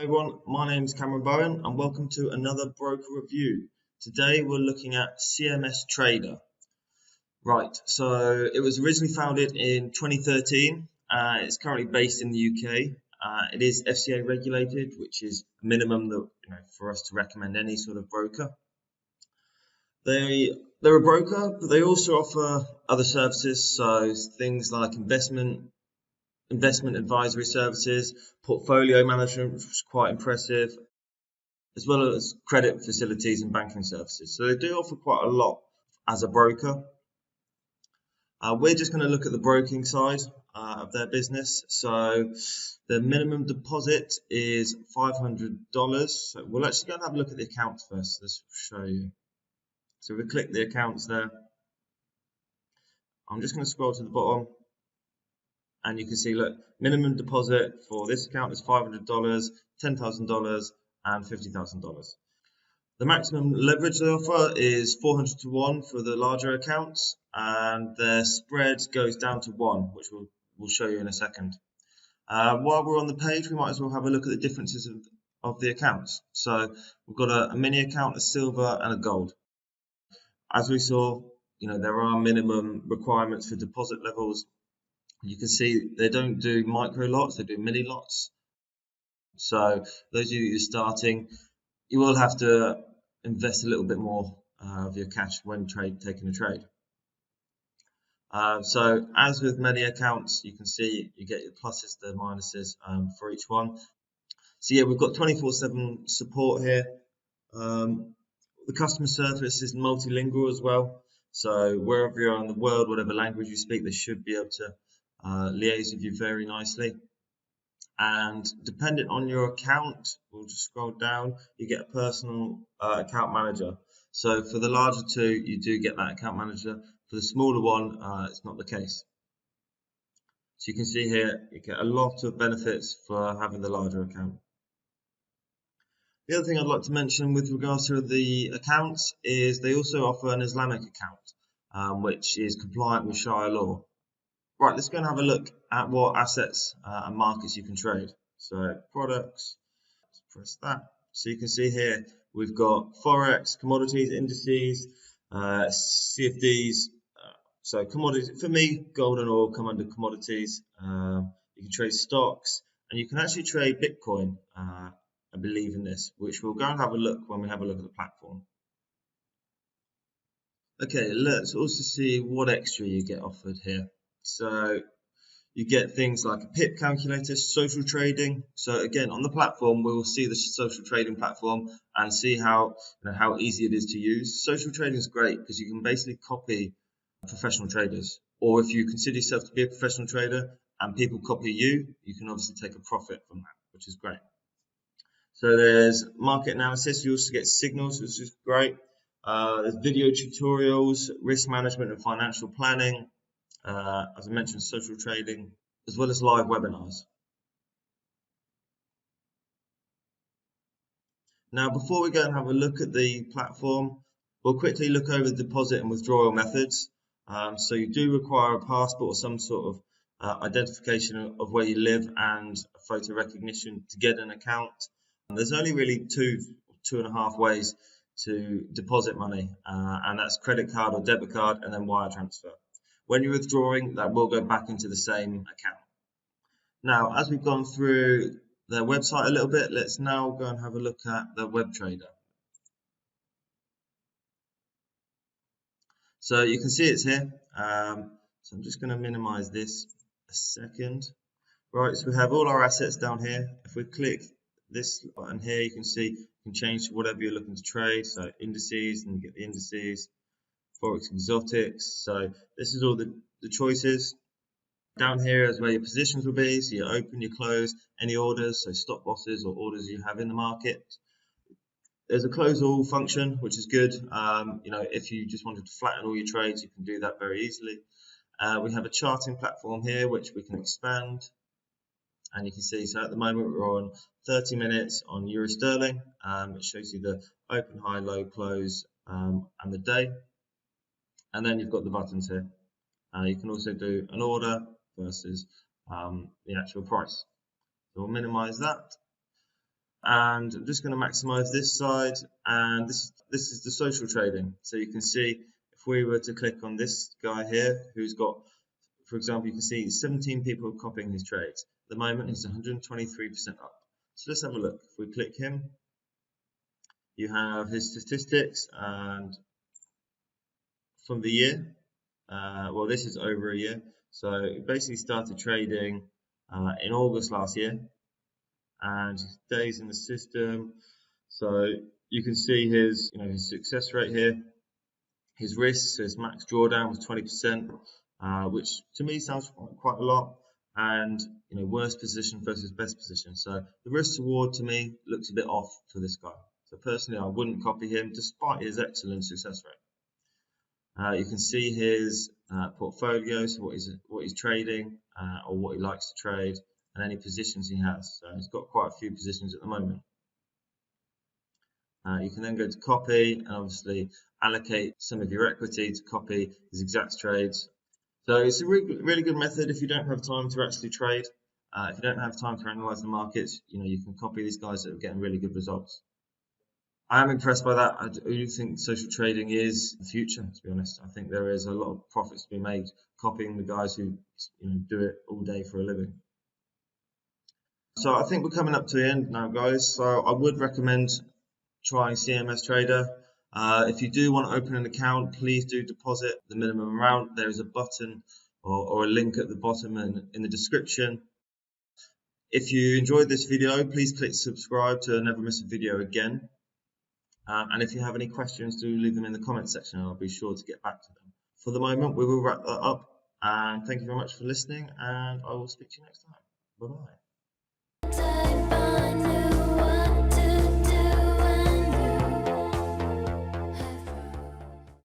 Hi everyone, my name is Cameron Bowen and welcome to another broker review. Today we're looking at CMS Trader. Right, so it was originally founded in 2013. It's currently based in the UK. It is FCA regulated, which is a minimum that for us to recommend any sort of broker. They're a broker, but they also offer other services, so things like investment advisory services, portfolio management, which is quite impressive, as well as credit facilities and banking services. So they do offer quite a lot as a broker. We're just going to look at the broking side of their business. So the minimum deposit is $500. So we'll actually go and have a look at the accounts first. This will show you. So we click the accounts there. I'm just going to scroll to the bottom. And you can see, look, minimum deposit for this account is $500, $10,000, and $50,000. The maximum leverage they offer is 400 to 1 for the larger accounts, and their spread goes down to 1, which we'll show you in a second. While we're on the page, we might as well have a look at the differences of the accounts. So we've got a mini account, a silver, and a gold. As we saw, there are minimum requirements for deposit levels. You can see they don't do micro lots, they do mini lots. So those of you who are starting, you will have to invest a little bit more of your cash when taking a trade. So as with many accounts, you can see you get your pluses, the minuses for each one. So yeah, we've got 24/7 support here. The customer service is multilingual as well. So wherever you are in the world, whatever language you speak, they should be able to liaise with you very nicely. And dependent on your account, we'll just scroll down, you get a personal account manager. So for the larger two, you do get that account manager. For the smaller one, it's not the case. So you can see here, you get a lot of benefits for having the larger account. The other thing I'd like to mention with regards to the accounts is they also offer an Islamic account, which is compliant with Sharia law. Right, let's go and have a look at what assets and markets you can trade. So products, let's press that. So you can see here we've got Forex, commodities, indices, CFDs. So commodities, for me, gold and oil come under commodities. You can trade stocks, and you can actually trade Bitcoin, I believe in this, which we'll go and have a look when we have a look at the platform. Okay, let's also see what extra you get offered here. So you get things like a pip calculator, social trading. So again, on the platform, we will see the social trading platform and see how easy it is to use. Social trading is great because you can basically copy professional traders. Or if you consider yourself to be a professional trader and people copy you, you can obviously take a profit from that, which is great. So there's market analysis. You also get signals, which is great. There's video tutorials, risk management and financial planning. As I mentioned, social trading, as well as live webinars. Now, before we go and have a look at the platform, we'll quickly look over the deposit and withdrawal methods. So you do require a passport or some sort of identification of where you live and a photo recognition to get an account. And there's only really two and a half ways to deposit money, and that's credit card or debit card and then wire transfer. When you're withdrawing, that will go back into the same account. Now, as we've gone through their website a little bit, let's now go and have a look at the web trader. So you can see it's here. So I'm just going to minimize this a second. Right, so we have all our assets down here. If we click this button here, you can see you can change to whatever you're looking to trade. So indices, and you get the indices. Forex exotics. So this is all the choices. Down here is where your positions will be. So you open, you close, any orders, so stop losses or orders you have in the market. There's a close all function, which is good. If you just wanted to flatten all your trades, you can do that very easily. We have a charting platform here, which we can expand. And you can see, so at the moment we're on 30 minutes on Euro Sterling. It shows you the open, high, low, close, and the day. And then you've got the buttons here. You can also do an order versus the actual price. So we'll minimize that. And I'm just going to maximize this side, and this is the social trading. So you can see if we were to click on this guy here, who's got, for example, you can see 17 people are copying his trades. At the moment, he's 123% up. So let's have a look. If we click him, you have his statistics, and from the year, well, this is over a year. So he basically started trading in August last year, and his days in the system. So you can see his, his success rate here, his risk. So his max drawdown was 20%, which to me sounds quite a lot. And worst position versus best position. So the risk reward to me looks a bit off for this guy. So personally, I wouldn't copy him despite his excellent success rate. You can see his portfolio, so what he's trading or what he likes to trade, and any positions he has. So he's got quite a few positions at the moment. You can then go to copy and obviously allocate some of your equity to copy his exact trades. So it's a really good method if you don't have time to actually trade. If you don't have time to analyze the markets, you can copy these guys that are getting really good results. I am impressed by that. I do think social trading is the future, to be honest. I think there is a lot of profits to be made copying the guys who do it all day for a living. So I think we're coming up to the end now, guys. So I would recommend trying CMS Trader. If you do want to open an account, please do deposit the minimum amount. There is a button or a link at the bottom and in the description. If you enjoyed this video, please click subscribe to never miss a video again. And if you have any questions, do leave them in the comment section and I'll be sure to get back to them. For the moment, we will wrap that up. And thank you very much for listening, and I will speak to you next time. Bye-bye.